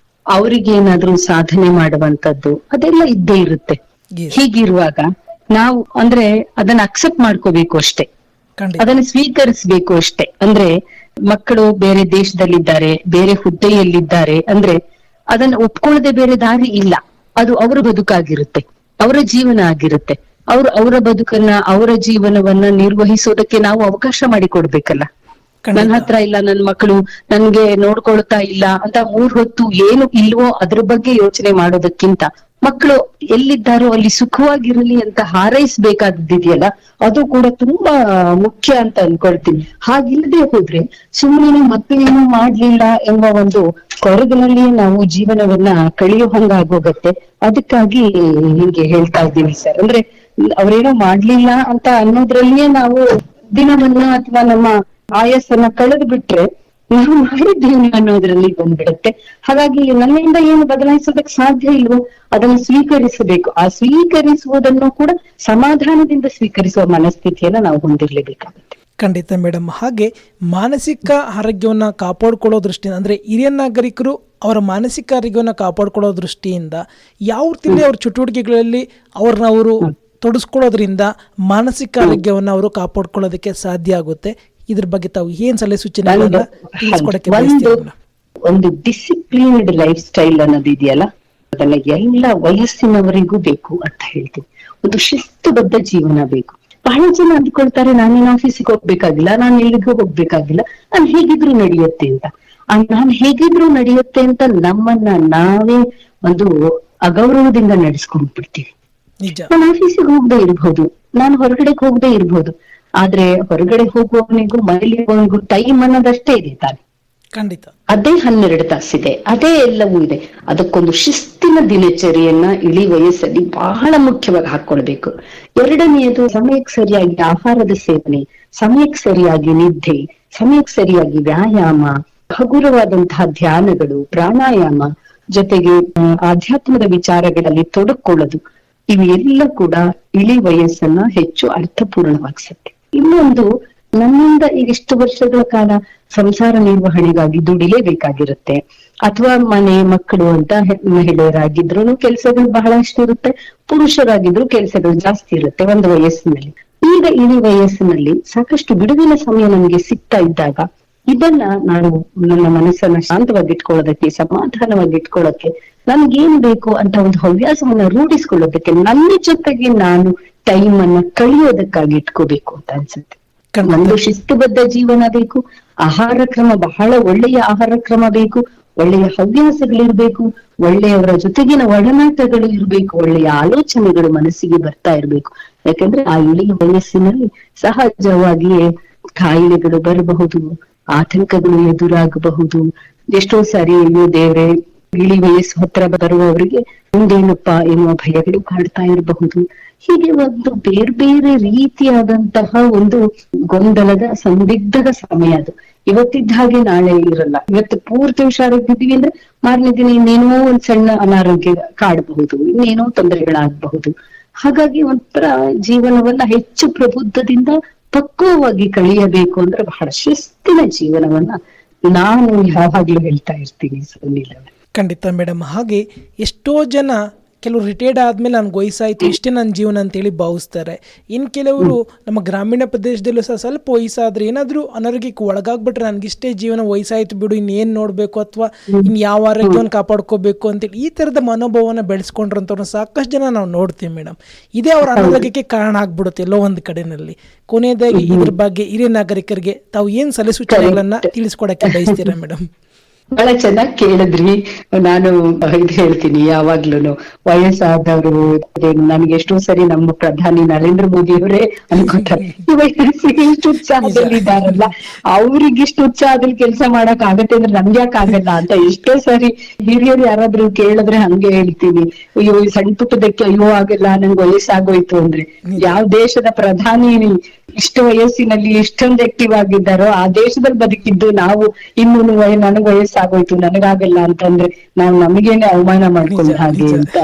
ಅವ್ರಿಗೇನಾದ್ರೂ ಸಾಧನೆ ಮಾಡುವಂತದ್ದು ಅದೆಲ್ಲ ಇದ್ದೇ ಇರುತ್ತೆ. ಹೀಗಿರುವಾಗ ನಾವು ಅದನ್ನ ಅಕ್ಸೆಪ್ಟ್ ಮಾಡ್ಕೋಬೇಕು ಅಷ್ಟೇ, ಅದನ್ನ ಸ್ವೀಕರಿಸ್ಬೇಕು ಅಷ್ಟೇ. ಮಕ್ಕಳು ಬೇರೆ ದೇಶದಲ್ಲಿದ್ದಾರೆ, ಬೇರೆ ಹುದ್ದೆಯಲ್ಲಿದ್ದಾರೆ ಅದನ್ನ ಒಪ್ಕೊಳ್ಳದೆ ಬೇರೆ ದಾರಿ ಇಲ್ಲ. ಅದು ಅವರ ಬದುಕಾಗಿರುತ್ತೆ, ಅವರ ಜೀವನ ಆಗಿರುತ್ತೆ. ಅವರ ಬದುಕನ್ನ, ಅವರ ಜೀವನವನ್ನ ನಿರ್ವಹಿಸೋದಕ್ಕೆ ನಾವು ಅವಕಾಶ ಮಾಡಿಕೊಡ್ಬೇಕಲ್ಲ. ನನ್ನ ಹತ್ರ ಇಲ್ಲ, ನನ್ನ ಮಕ್ಕಳು ನನ್ಗೆ ನೋಡ್ಕೊಳ್ತಾ ಇಲ್ಲ ಅಂತ 3 ಹೊತ್ತು ಏನು ಇಲ್ವೋ ಅದ್ರ ಬಗ್ಗೆ ಯೋಚನೆ ಮಾಡೋದಕ್ಕಿಂತ ಮಕ್ಕಳು ಎಲ್ಲಿದ್ದಾರೋ ಅಲ್ಲಿ ಸುಖವಾಗಿರಲಿ ಅಂತ ಹಾರೈಸ್ಬೇಕಾದಿದೆಯಲ್ಲ, ಅದು ಕೂಡ ತುಂಬಾ ಮುಖ್ಯ ಅಂತ ಅನ್ಕೊಳ್ತೀನಿ. ಹಾಗಿಲ್ಲದೆ ಹೋದ್ರೆ ಸುಮ್ಮನೆ ಮಕ್ಕಳೇನು ಮಾಡ್ಲಿಲ್ಲ ಎಂಬ ಒಂದು ಕೊರಗಿನಲ್ಲಿ ನಾವು ಜೀವನವನ್ನ ಕಳೆಯೋ ಹಂಗಾಗೋಗತ್ತೆ. ಅದಕ್ಕಾಗಿ ಹೀಗೆ ಹೇಳ್ತಾ ಇದ್ದೀನಿ ಸರ್. ಅವ್ರೇನೋ ಮಾಡ್ಲಿಲ್ಲ ಅಂತ ಅನ್ನೋದ್ರಲ್ಲಿಯೇ ನಾವು ದಿನವನ್ನ ಅಥವಾ ನಮ್ಮ ಆಯಸ್ಸನ್ನ ಕಳೆದು ಬಿಟ್ರೆ ನಾವು ಮಾಡಿದ್ದೇನೆ ಅನ್ನೋದ್ರಲ್ಲಿ ಬಂದ್ಬಿಡುತ್ತೆ. ಹಾಗಾಗಿ ನನ್ನಿಂದ ಏನು ಬದಲಾಯಿಸೋದಕ್ಕೆ ಸಾಧ್ಯ ಇಲ್ವೋ ಅದನ್ನು ಸ್ವೀಕರಿಸಬೇಕು. ಆ ಸ್ವೀಕರಿಸುವುದನ್ನು ಕೂಡ ಸಮಾಧಾನದಿಂದ ಸ್ವೀಕರಿಸುವ ಮನಸ್ಥಿತಿಯನ್ನ ನಾವು ಹೊಂದಿರ್ಲೇಬೇಕಾಗುತ್ತೆ. ಖಂಡಿತ ಮೇಡಮ್. ಹಾಗೆ ಮಾನಸಿಕ ಆರೋಗ್ಯವನ್ನು ಕಾಪಾಡ್ಕೊಳ್ಳೋ ದೃಷ್ಟಿಯಿಂದ, ಹಿರಿಯ ನಾಗರಿಕರು ಅವರ ಮಾನಸಿಕ ಆರೋಗ್ಯವನ್ನು ಕಾಪಾಡ್ಕೊಳ್ಳೋ ದೃಷ್ಟಿಯಿಂದ ಯಾವ ರೀತಿಯಲ್ಲಿ ಅವ್ರ ಚಟುವಟಿಕೆಗಳಲ್ಲಿ ಅವರು ತೊಡಸ್ಕೊಳ್ಳೋದ್ರಿಂದ ಮಾನಸಿಕ ಆರೋಗ್ಯವನ್ನು ಅವರು ಕಾಪಾಡ್ಕೊಳ್ಳೋದಕ್ಕೆ ಸಾಧ್ಯ ಆಗುತ್ತೆ? ಇದ್ರ ಬಗ್ಗೆ ತಾವು ಏನ್ ಸಲಹೆ ಸೂಚನೆಗಳನ್ನ ತಿಳಿಸ್ಕೊಡಕ್ಕೆ ಬಯಸ್ತೀರಾ? ಒಂದು ಡಿಸಿಪ್ಲಿನ್ಡ್ ಲೈಫ್ ಸ್ಟೈಲ್ ಅನ್ನೋದು ಇದೆಯಲ್ಲ, ಅದನ್ನ ಎಲ್ಲ ವಯಸ್ಸಿನವರಿಗೂ ಬೇಕು ಅಂತ ಹೇಳ್ತೀನಿ. ಒಂದು ಶಿಸ್ತುಬದ್ಧ ಜೀವನ ಬೇಕು. ಬಹಳ ಜನ ಅಂದ್ಕೊಳ್ತಾರೆ, ನಾನೇನು ಆಫೀಸಿಗೆ ಹೋಗ್ಬೇಕಾಗಿಲ್ಲ, ನಾನು ಎಲ್ಲಿಗೂ ಹೋಗ್ಬೇಕಾಗಿಲ್ಲ, ನಾನು ಹೇಗಿದ್ರು ನಡೆಯುತ್ತೆ ಅಂತ. ನಾನು ಹೇಗಿದ್ರು ನಡೆಯುತ್ತೆ ಅಂತ ನಮ್ಮನ್ನ ನಾವೇ ಒಂದು ಅಗೌರವದಿಂದ ನಡೆಸ್ಕೊಂಡ್ ಬಿಡ್ತೀವಿ. ನಾನು ಆಫೀಸಿಗೆ ಹೋಗದೆ ಇರ್ಬೋದು, ನಾನು ಹೊರಗಡೆಗೆ ಹೋಗದೆ ಇರ್ಬೋದು, ಆದ್ರೆ ಹೊರಗಡೆ ಹೋಗುವವನಿಗೂ ಮನೆಯಲ್ಲಿರುವವನಿಗೂ ಟೈಮ್ ಅನ್ನೋದಷ್ಟೇ ಇದೆ ತಾನೆ. ಖಂಡಿತ ಅದೇ 12 ತಾಸಿದೆ, ಅದೇ ಎಲ್ಲವೂ ಇದೆ. ಅದಕ್ಕೊಂದು ಶಿಸ್ತಿನ ದಿನಚರಿಯನ್ನ ಇಳಿ ವಯಸ್ಸಲ್ಲಿ ಬಹಳ ಮುಖ್ಯವಾಗಿ ಹಾಕೊಳ್ಬೇಕು. ಎರಡನೆಯದು ಸಮಯಕ್ಕೆ ಸರಿಯಾಗಿ ಆಹಾರದ ಸೇವನೆ, ಸಮಯಕ್ಕೆ ಸರಿಯಾಗಿ ನಿದ್ದೆ, ಸಮಯಕ್ಕೆ ಸರಿಯಾಗಿ ವ್ಯಾಯಾಮ, ಹಗುರವಾದಂತಹ ಧ್ಯಾನಗಳು, ಪ್ರಾಣಾಯಾಮ, ಜೊತೆಗೆ ಆಧ್ಯಾತ್ಮದ ವಿಚಾರಗಳಲ್ಲಿ ತೊಡಕೊಳ್ಳೋದು, ಇವೆಲ್ಲ ಕೂಡ ಇಳಿ ವಯಸ್ಸನ್ನ ಹೆಚ್ಚು ಅರ್ಥಪೂರ್ಣವಾಗಿಸುತ್ತೆ. ಇನ್ನೊಂದು, ನನ್ನಿಂದ ಇಷ್ಟು ವರ್ಷಗಳ ಕಾಲ ಸಂಸಾರ ನಿರ್ವಹಣೆಗಾಗಿ ದುಡಿಲೇಬೇಕಾಗಿರುತ್ತೆ, ಅಥವಾ ಮನೆ ಮಕ್ಕಳು ಅಂತ ಮಹಿಳೆಯರಾಗಿದ್ರು ಕೆಲಸಗಳು ಬಹಳಷ್ಟು ಇರುತ್ತೆ, ಪುರುಷರಾಗಿದ್ರು ಕೆಲಸಗಳು ಜಾಸ್ತಿ ಇರುತ್ತೆ ಒಂದು ವಯಸ್ಸಿನಲ್ಲಿ. ಈಗ ಇಳಿ ವಯಸ್ಸಿನಲ್ಲಿ ಸಾಕಷ್ಟು ಬಿಡುವಿನ ಸಮಯ ನಮ್ಗೆ ಸಿಗ್ತಾ ಇದ್ದಾಗ ಇದನ್ನ ನಾನು ನನ್ನ ಮನಸ್ಸನ್ನ ಶಾಂತವಾಗಿಟ್ಕೊಳ್ಳೋದಕ್ಕೆ, ಸಮಾಧಾನವಾಗಿಟ್ಕೊಳ್ಳೋಕೆ ನನ್ಗೇನ್ ಬೇಕು ಅಂತ ಒಂದು ಹವ್ಯಾಸವನ್ನ ರೂಢಿಸ್ಕೊಳ್ಳೋದಕ್ಕೆ, ನನ್ನ ಜೊತೆಗೆ ನಾನು ಟೈಮ್ ಅನ್ನ ಕಳಿಯೋದಕ್ಕಾಗಿ ಇಟ್ಕೋಬೇಕು ಅಂತ ಅನ್ಸುತ್ತೆ. ಒಂದು ಶಿಸ್ತುಬದ್ಧ ಜೀವನ ಬೇಕು, ಆಹಾರ ಕ್ರಮ, ಬಹಳ ಒಳ್ಳೆಯ ಆಹಾರ ಕ್ರಮ ಬೇಕು, ಒಳ್ಳೆಯ ಹವ್ಯಾಸಗಳಿರ್ಬೇಕು, ಒಳ್ಳೆಯವರ ಜೊತೆಗಿನ ಒಡನಾಟಗಳು ಇರ್ಬೇಕು, ಒಳ್ಳೆಯ ಆಲೋಚನೆಗಳು ಮನಸ್ಸಿಗೆ ಬರ್ತಾ ಇರ್ಬೇಕು. ಯಾಕಂದ್ರೆ ಆ ಇಳಿ ವಯಸ್ಸಿನಲ್ಲಿ ಸಹಜವಾಗಿಯೇ ಕಾಯಿಲೆಗಳು ಬರಬಹುದು, ಆತಂಕಗಳು ಎದುರಾಗಬಹುದು. ಎಷ್ಟೋ ಸಾರಿ ಅಯ್ಯೋ ದೇವ್ರೆ, ಇಳಿ ವಯಸ್ಸು ಹತ್ರ ಬರುವವರಿಗೆ ಮುಂದೇನಪ್ಪ ಎನ್ನುವ ಭಯಗಳು ಕಾಡ್ತಾ ಇರಬಹುದು. ಹೀಗೆ ಒಂದು ಬೇರೆ ಬೇರೆ ರೀತಿಯಾದಂತಹ ಒಂದು ಗೊಂದಲದ ಸಂದಿಗ್ಧದ ಸಮಯ ಅದು. ಇವತ್ತಿದ್ದ ಹಾಗೆ ನಾಳೆ ಇರಲ್ಲ. ಇವತ್ತು ಪೂರ್ತಿ ಹುಷಾರಾಗಿದ್ದೀವಿ ಅಂದ್ರೆ ಮಾರನೇ ದಿನ ಇನ್ನೇನೋ ಒಂದ್ ಸಣ್ಣ ಅನಾರೋಗ್ಯ ಕಾಡಬಹುದು, ಇನ್ನೇನೋ ತೊಂದರೆಗಳಾಗಬಹುದು. ಹಾಗಾಗಿ ಒಂಥರ ಜೀವನವನ್ನ ಹೆಚ್ಚು ಪ್ರಬುದ್ಧದಿಂದ ಪಕ್ವವಾಗಿ ಕಳೆಯಬೇಕು ಅಂದ್ರೆ ಬಹಳ ಶಿಸ್ತಿನ ಜೀವನವನ್ನ ನಾನು ಯಾವಾಗ್ಲೂ ಹೇಳ್ತಾ ಇರ್ತೀನಿ ಸುನೀಲ್ ಅವರೇ. ಖಂಡಿತ ಮೇಡಮ್. ಹಾಗೆ ಎಷ್ಟೋ ಜನ ಕೆಲವರು ರಿಟೈರ್ಡ್ ಆದಮೇಲೆ ನನಗೆ ವಯಸ್ಸಾಯಿತು, ಇಷ್ಟೇ ನನ್ನ ಜೀವನ ಅಂತೇಳಿ ಭಾವಿಸ್ತಾರೆ. ಇನ್ನು ಕೆಲವರು ನಮ್ಮ ಗ್ರಾಮೀಣ ಪ್ರದೇಶದಲ್ಲೂ ಸಹ ಸ್ವಲ್ಪ ವಯಸ್ಸಾದ್ರೆ ಏನಾದರೂ ಅನಾರೋಗ್ಯಕ್ಕೆ ಒಳಗಾಗ್ಬಿಟ್ರೆ ನನಗಿಷ್ಟೇ ಜೀವನ, ವಯಸ್ಸಾಯಿತು ಬಿಡು, ಇನ್ನೇನು ನೋಡಬೇಕು ಅಥವಾ ಇನ್ನು ಯಾವ ಆರೋಗ್ಯವನ್ನು ಕಾಪಾಡ್ಕೋಬೇಕು ಅಂತೇಳಿ ಈ ಥರದ ಮನೋಭಾವನ ಬೆಳೆಸ್ಕೊಂಡ್ರಂಥವ್ರನ್ನ ಸಾಕಷ್ಟು ಜನ ನಾವು ನೋಡ್ತೀವಿ ಮೇಡಮ್. ಇದೇ ಅವ್ರ ಅನಾರೋಗ್ಯಕ್ಕೆ ಕಾರಣ ಆಗ್ಬಿಡುತ್ತೆ ಎಲ್ಲೋ ಒಂದು ಕಡೆನಲ್ಲಿ. ಕೊನೆಯದಾಗಿ ಇದ್ರ ಬಗ್ಗೆ ಹಿರಿಯ ನಾಗರಿಕರಿಗೆ ತಾವು ಏನು ಸಲಹೆ ಸೂಚನೆಗಳನ್ನ ತಿಳಿಸ್ಕೊಡಕ್ಕೆ ಬಯಸ್ತೀರಾ ಮೇಡಮ್? ಬಹಳ ಚೆನ್ನಾಗಿ ಕೇಳಿದ್ರಿ. ನಾನು ಇದು ಹೇಳ್ತೀನಿ, ಯಾವಾಗ್ಲೂನು ವಯಸ್ಸಾದವರು ನನ್ಗೆ ಎಷ್ಟೋ ಸರಿ ನಮ್ಮ ಪ್ರಧಾನಿ ನರೇಂದ್ರ ಮೋದಿ ಅವರೇ ಅನ್ಕೋತಾರೆ, ಈ ವಯಸ್ಸಿಗೆ ಇಷ್ಟು ಉತ್ಸಾಹದಲ್ಲಿ ಇದ್ದಾರಲ್ಲ, ಅವ್ರಿಗೆ ಇಷ್ಟು ಉತ್ಸಾಹದಲ್ಲಿ ಕೆಲಸ ಮಾಡಕ್ ಆಗತ್ತೆ ಅಂದ್ರೆ ನಮ್ಗೆ ಯಾಕೆ ಆಗಲ್ಲ ಅಂತ ಎಷ್ಟೋ ಸರಿ ಹಿರಿಯರು ಯಾರಾದ್ರೂ ಕೇಳಿದ್ರೆ ಹಂಗೆ ಹೇಳ್ತೀನಿ. ಅಯ್ಯೋ ಸಣ್ಣ ಪುಟ್ಟದಕ್ಕೆ ಅಯ್ಯೋ ಆಗಲ್ಲ, ನನ್ಗೆ ವಯಸ್ಸಾಗೋಯ್ತು ಅಂದ್ರೆ. ಯಾವ ದೇಶದ ಪ್ರಧಾನಿ ಇಷ್ಟು ವಯಸ್ಸಿನಲ್ಲಿ ಇಷ್ಟೊಂದು ಆಕ್ಟಿವ್ ಆಗಿದ್ದಾರೋ ಆ ದೇಶದಲ್ಲಿ ಬದುಕಿದ್ದು ನಾವು ಇನ್ನೂ ನನಗ್ ವಯಸ್ಸಾಗೋಯ್ತು ನನಗಾಗಲ್ಲ ಅಂತಂದ್ರೆ ನಾವು ನಮಗೇನೆ ಅವಮಾನ ಮಾಡ್ಕೊಂಡ ಹಾಗೆ ಅಂತ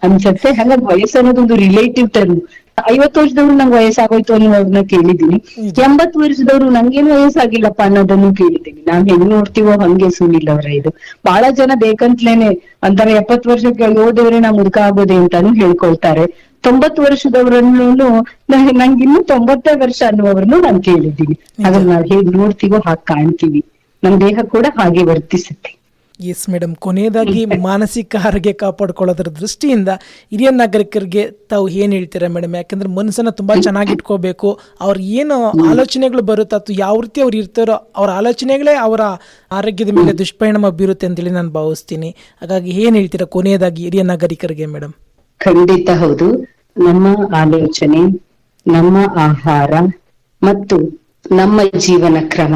ಅನ್ಸತ್ತೆ. ಹಾಗಾಗಿ ವಯಸ್ಸು ಅನ್ನೋದೊಂದು ರಿಲೇಟಿವ್ ಟರ್ಮ್. 50 ವರ್ಷದವ್ರು ನಂಗೆ ವಯಸ್ಸಾಗೋಯ್ತು ಅನ್ನೋದನ್ನ ಕೇಳಿದೀನಿ. 80 ವರ್ಷದವ್ರು ನಂಗೇನು ವಯಸ್ಸಾಗಿಲ್ಲಪ್ಪ ಅನ್ನೋದನ್ನು ಕೇಳಿದೀನಿ. ನಾವ್ ಹೆಂಗ್ ನೋಡ್ತೀವೋ ಹಂಗೆ ಸುನಿಲ್ ಅವರ ಇದು. ಬಹಳ ಜನ ಬೇಕಂತ್ಲೇನೆ ಅಂತಾರೆ 70 ವರ್ಷಕ್ಕೆ ಹೋದವ್ರೆ ನಾ ಮುದುಕ ಆಗೋದೆ ಅಂತಾನು ಹೇಳ್ಕೊಳ್ತಾರೆ. 90 ವರ್ಷದವರನ್ನು ನಂಗೆ ಇನ್ನು 90 ವರ್ಷ ಅನ್ನುವವ್ರನ್ನು ನಾನು ಕೇಳಿದ್ದೀನಿ. ಹಾಗಾಗಿ ನಾವ್ ಹೇಗ್ ನೋಡ್ತೀವೋ ಹಾಗೆ ಕಾಣ್ತೀವಿ, ನಮ್ ದೇಹ ಕೂಡ ಹಾಗೆ ವರ್ತಿಸುತ್ತೆ. Yes madam. ಕೊನೆಯದಾಗಿ ಮಾನಸಿಕ ಆರೋಗ್ಯ ಕಾಪಾಡ್ಕೊಳ್ಳೋದ್ರ ದೃಷ್ಟಿಯಿಂದ ಹಿರಿಯ ನಾಗರಿಕರಿಗೆ ತಾವು ಏನು ಹೇಳ್ತೀರಾ ಮೇಡಮ್? ಯಾಕಂದ್ರೆ ಮನಸ್ಸನ್ನ ತುಂಬಾ ಚೆನ್ನಾಗಿ ಇಟ್ಕೋಬೇಕು. ಅವ್ರ ಏನು ಆಲೋಚನೆಗಳು ಬರುತ್ತೆ ಅಥವಾ ಯಾವ ರೀತಿ ಅವ್ರು ಇರ್ತಾರೋ ಅವ್ರ ಆಲೋಚನೆಗಳೇ ಅವರ ಆರೋಗ್ಯದ ಮೇಲೆ ದುಷ್ಪರಿಣಾಮ ಬೀರುತ್ತೆ ಅಂತೇಳಿ ನಾನು ಭಾವಿಸ್ತೀನಿ. ಹಾಗಾಗಿ ಏನ್ ಹೇಳ್ತೀರಾ ಕೊನೆಯದಾಗಿ ಹಿರಿಯ ನಾಗರಿಕರಿಗೆ ಮೇಡಮ್? ಖಂಡಿತ ಹೌದು. ನಮ್ಮ ಆಲೋಚನೆ, ನಮ್ಮ ಆಹಾರ ಮತ್ತು ನಮ್ಮ ಜೀವನ ಕ್ರಮ,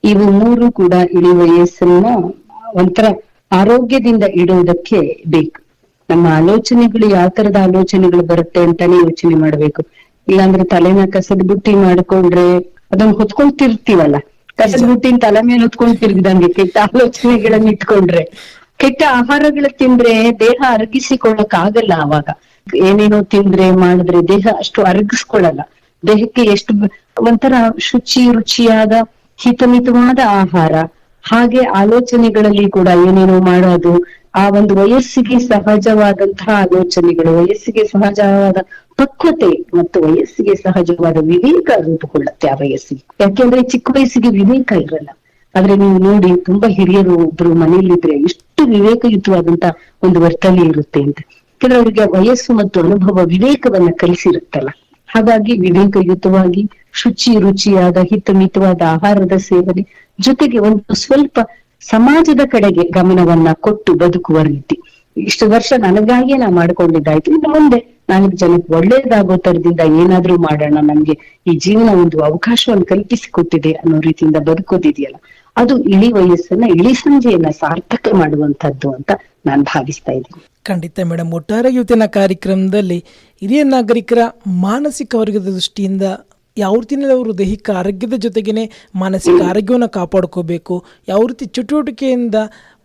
ಇವು ಮೂರು ಕೂಡ ಇಳಿ ವಯಸ್ಸನ್ನ ಒಂಥರ ಆರೋಗ್ಯದಿಂದ ಇಡುವುದಕ್ಕೆ ಬೇಕು. ನಮ್ಮ ಆಲೋಚನೆಗಳು ಯಾವ ತರದ ಆಲೋಚನೆಗಳು ಬರುತ್ತೆ ಅಂತಾನೆ ಯೋಚನೆ ಮಾಡ್ಬೇಕು. ಇಲ್ಲಾಂದ್ರೆ ತಲೆನ ಕಸದ ಬುಟ್ಟಿ ಮಾಡ್ಕೊಂಡ್ರೆ ಅದನ್ನ ಹೊತ್ಕೊಳ್ತಿರ್ತೀವಲ್ಲ, ಕಸದ ಬುಟ್ಟಿನ ತಲೆ ಮೇಲೆ ಹೊತ್ಕೊಳ್ತಿರ್ದಂಗೆ ಕೆಟ್ಟ ಆಲೋಚನೆಗಳನ್ನ ಇಟ್ಕೊಂಡ್ರೆ, ಕೆಟ್ಟ ಆಹಾರಗಳ ತಿಂದ್ರೆ ದೇಹ ಅರಗಿಸಿಕೊಳ್ಳಕ್ ಆಗಲ್ಲ. ಅವಾಗ ಏನೇನೋ ತಿಂದ್ರೆ ಮಾಡಿದ್ರೆ ದೇಹ ಅಷ್ಟು ಅರಗಿಸ್ಕೊಳ್ಳಲ್ಲ. ದೇಹಕ್ಕೆ ಎಷ್ಟು ಒಂಥರ ರುಚಿಯಾದ ಹಿತಮಿತವಾದ ಆಹಾರ, ಹಾಗೆ ಆಲೋಚನೆಗಳಲ್ಲಿ ಕೂಡ ಏನೇನೋ ಮಾಡೋದು, ಆ ಒಂದು ವಯಸ್ಸಿಗೆ ಸಹಜವಾದಂತಹ ಆಲೋಚನೆಗಳು, ವಯಸ್ಸಿಗೆ ಸಹಜವಾದ ಪಕ್ವತೆ ಮತ್ತು ವಯಸ್ಸಿಗೆ ಸಹಜವಾದ ವಿವೇಕ ರೂಪುಗೊಳ್ಳುತ್ತೆ ಆ ವಯಸ್ಸಿಗೆ. ಯಾಕೆಂದ್ರೆ ಚಿಕ್ಕ ವಯಸ್ಸಿಗೆ ವಿವೇಕ ಇರಲ್ಲ. ಆದ್ರೆ ನೀವು ನೋಡಿ, ತುಂಬಾ ಹಿರಿಯರು ಒಬ್ರು ಮನೇಲಿದ್ರೆ ಎಷ್ಟು ವಿವೇಕಯುತವಾದಂತ ಒಂದು ವರ್ತನೆ ಇರುತ್ತೆ ಅಂತ. ಯಾಕಂದ್ರೆ ಅವ್ರಿಗೆ ವಯಸ್ಸು ಮತ್ತು ಅನುಭವ ವಿವೇಕವನ್ನ ಕಲಿಸಿರುತ್ತಲ್ಲ. ಹಾಗಾಗಿ ವಿವೇಕಯುತವಾಗಿ ರುಚಿಯಾದ ಹಿತಮಿತವಾದ ಆಹಾರದ ಸೇವನೆ ಜೊತೆಗೆ ಒಂದು ಸ್ವಲ್ಪ ಸಮಾಜದ ಕಡೆಗೆ ಗಮನವನ್ನ ಕೊಟ್ಟು ಬದುಕುವ ರೀತಿ. ಇಷ್ಟು ವರ್ಷ ನನಗಾಗಿಯೇ ನಾ ಮಾಡ್ಕೊಂಡಿದ್ದಾಯ್ತು, ಇನ್ನು ಮುಂದೆ 4 ಜನಕ್ಕೆ ಒಳ್ಳೇದಾಗೋ ತರದಿಂದ ಏನಾದ್ರೂ ಮಾಡೋಣ, ನಮ್ಗೆ ಈ ಜೀವನ ಒಂದು ಅವಕಾಶವನ್ನು ಕಲ್ಪಿಸಿಕೊಟ್ಟಿದೆ ಅನ್ನೋ ರೀತಿಯಿಂದ ಬದುಕೋದಿದೆಯಲ್ಲ, ಅದು ಇಳಿ ವಯಸ್ಸನ್ನ, ಇಳಿ ಸಂಜೆಯನ್ನ ಸಾರ್ಥಕ ಮಾಡುವಂತದ್ದು ಅಂತ ನಾನು ಭಾವಿಸ್ತಾ ಇದ್ದೀನಿ. ಖಂಡಿತ ಮೇಡಮ್. ಒಟ್ಟಾರೆ ಇವತ್ತಿನ ಕಾರ್ಯಕ್ರಮದಲ್ಲಿ ಹಿರಿಯ ನಾಗರಿಕರ ಮಾನಸಿಕ ಆರೋಗ್ಯದ ದೃಷ್ಟಿಯಿಂದ ಯಾವ ರೀತಿಯಲ್ಲಿ ಅವರು ದೈಹಿಕ ಆರೋಗ್ಯದ ಜೊತೆಗೇನೆ ಮಾನಸಿಕ ಆರೋಗ್ಯವನ್ನು ಕಾಪಾಡ್ಕೋಬೇಕು, ಯಾವ ರೀತಿ ಚಟುವಟಿಕೆಯಿಂದ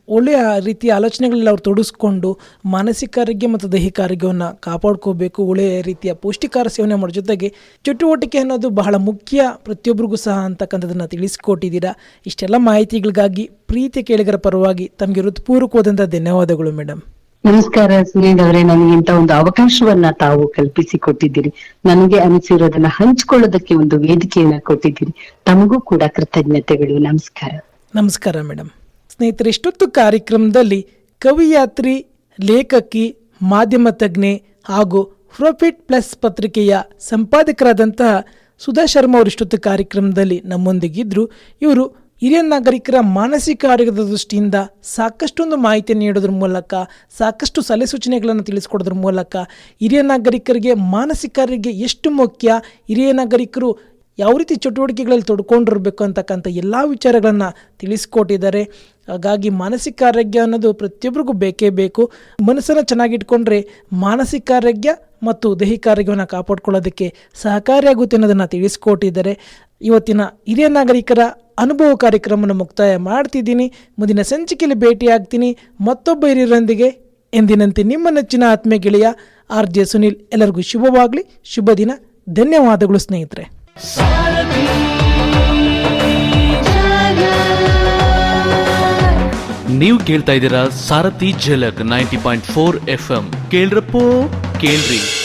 ಒಳ್ಳೆಯ ರೀತಿಯ ಆಲೋಚನೆಗಳಲ್ಲಿ ಅವ್ರು ತೊಡಗಿಸ್ಕೊಂಡು ಮಾನಸಿಕ ಆರೋಗ್ಯ ಮತ್ತು ದೈಹಿಕ ಆರೋಗ್ಯವನ್ನು ಕಾಪಾಡ್ಕೋಬೇಕು, ಒಳ್ಳೆಯ ರೀತಿಯ ಪೌಷ್ಟಿಕಾರ ಸೇವನೆ ಮಾಡೋ ಜೊತೆಗೆ ಚಟುವಟಿಕೆ ಅನ್ನೋದು ಬಹಳ ಮುಖ್ಯ ಪ್ರತಿಯೊಬ್ಬರಿಗೂ ಸಹ ಅಂತಕ್ಕಂಥದ್ದನ್ನು ತಿಳಿಸ್ಕೊಟ್ಟಿದ್ದೀರಾ. ಇಷ್ಟೆಲ್ಲ ಮಾಹಿತಿಗಳಿಗಾಗಿ ಪ್ರೀತಿ ಕೇಳಿಗರ ಪರವಾಗಿ ತಮಗೆ ಹೃತ್ಪೂರ್ವಕವಾದಂಥ ಧನ್ಯವಾದಗಳು ಮೇಡಮ್. ನಮಸ್ಕಾರ ಸುನೀಲ್ ಅವರೇ, ನನಗಿಂತ ಒಂದು ಅವಕಾಶವನ್ನ ತಾವು ಕಲ್ಪಿಸಿಕೊಟ್ಟಿದ್ದೀರಿ. ನನಗೆ ಅನಿಸಿರೋದನ್ನ ಹಂಚ್ಕೊಳ್ಳೋದಕ್ಕೆ ಒಂದು ವೇದಿಕೆಯನ್ನ ಕೊಟ್ಟಿದ್ದೀರಿ. ತಮಗೂ ಕೂಡ ಕೃತಜ್ಞತೆಗಳು. ನಮಸ್ಕಾರ. ನಮಸ್ಕಾರ ಮೇಡಮ್. ಸ್ನೇಹಿತರೆ, ಇಷ್ಟೊತ್ತು ಕಾರ್ಯಕ್ರಮದಲ್ಲಿ ಕವಿಯಾತ್ರಿ, ಲೇಖಕಿ, ಮಾಧ್ಯಮ ತಜ್ಞೆ ಹಾಗೂ ಪ್ರಾಫಿಟ್ ಪ್ಲಸ್ ಪತ್ರಿಕೆಯ ಸಂಪಾದಕರಾದಂತಹ ಸುಧಾ ಶರ್ಮಾ ಅವರು ಇಷ್ಟೊತ್ತು ಕಾರ್ಯಕ್ರಮದಲ್ಲಿ ನಮ್ಮೊಂದಿಗಿದ್ರು. ಇವರು ಹಿರಿಯ ನಾಗರಿಕರ ಮಾನಸಿಕ ಆರೋಗ್ಯದ ದೃಷ್ಟಿಯಿಂದ ಸಾಕಷ್ಟೊಂದು ಮಾಹಿತಿಯನ್ನು ನೀಡೋದ್ರ ಮೂಲಕ, ಸಾಕಷ್ಟು ಸಲಹೆ ಸೂಚನೆಗಳನ್ನು ತಿಳಿಸ್ಕೊಡೋದ್ರ ಮೂಲಕ ಹಿರಿಯ ನಾಗರಿಕರಿಗೆ ಮಾನಸಿಕ ಆರೋಗ್ಯ ಎಷ್ಟು ಮುಖ್ಯ, ಹಿರಿಯ ನಾಗರಿಕರು ಯಾವ ರೀತಿ ಚಟುವಟಿಕೆಗಳಲ್ಲಿ ತೊಡ್ಕೊಂಡಿರ್ಬೇಕು ಅಂತಕ್ಕಂಥ ಎಲ್ಲ ವಿಚಾರಗಳನ್ನು ತಿಳಿಸ್ಕೊಟ್ಟಿದ್ದಾರೆ. ಹಾಗಾಗಿ ಮಾನಸಿಕ ಆರೋಗ್ಯ ಅನ್ನೋದು ಪ್ರತಿಯೊಬ್ಬರಿಗೂ ಬೇಕೇ ಬೇಕು. ಮನಸ್ಸನ್ನು ಚೆನ್ನಾಗಿಟ್ಕೊಂಡ್ರೆ ಮಾನಸಿಕ ಆರೋಗ್ಯ ಮತ್ತು ದೈಹಿಕ ಆರೋಗ್ಯವನ್ನು ಕಾಪಾಡ್ಕೊಳ್ಳೋದಕ್ಕೆ ಸಹಕಾರಿಯಾಗುತ್ತೆ ಅನ್ನೋದನ್ನು ತಿಳಿಸ್ಕೊಟ್ಟಿದ್ದಾರೆ. ಇವತ್ತಿನ ಹಿರಿಯ ನಾಗರಿಕರ ಅನುಭವ ಕಾರ್ಯಕ್ರಮವನ್ನು ಮುಕ್ತಾಯ ಮಾಡ್ತಿದ್ದೀನಿ. ಮುಂದಿನ ಸಂಚಿಕೆಯಲ್ಲಿ ಭೇಟಿಯಾಗ್ತೀನಿ ಮತ್ತೊಬ್ಬ ಹಿರಿಯರೊಂದಿಗೆ. ಎಂದಿನಂತೆ ನಿಮ್ಮ ನೆಚ್ಚಿನ ಆತ್ಮೀಯ ಗೆಳೆಯ RJ ಸುನಿಲ್. ಎಲ್ಲರಿಗೂ ಶುಭವಾಗಲಿ, ಶುಭ ದಿನ. ಧನ್ಯವಾದಗಳು ಸ್ನೇಹಿತರೆ. ನೀವು ಕೇಳ್ತಾ ಇದ್ದೀರಾ ಸಾರಥಿ ಝಲಕ್ 90.4 FM. ಕೇಳ್ರಪ್ಪೋ ಕೇಳ್ರಿ.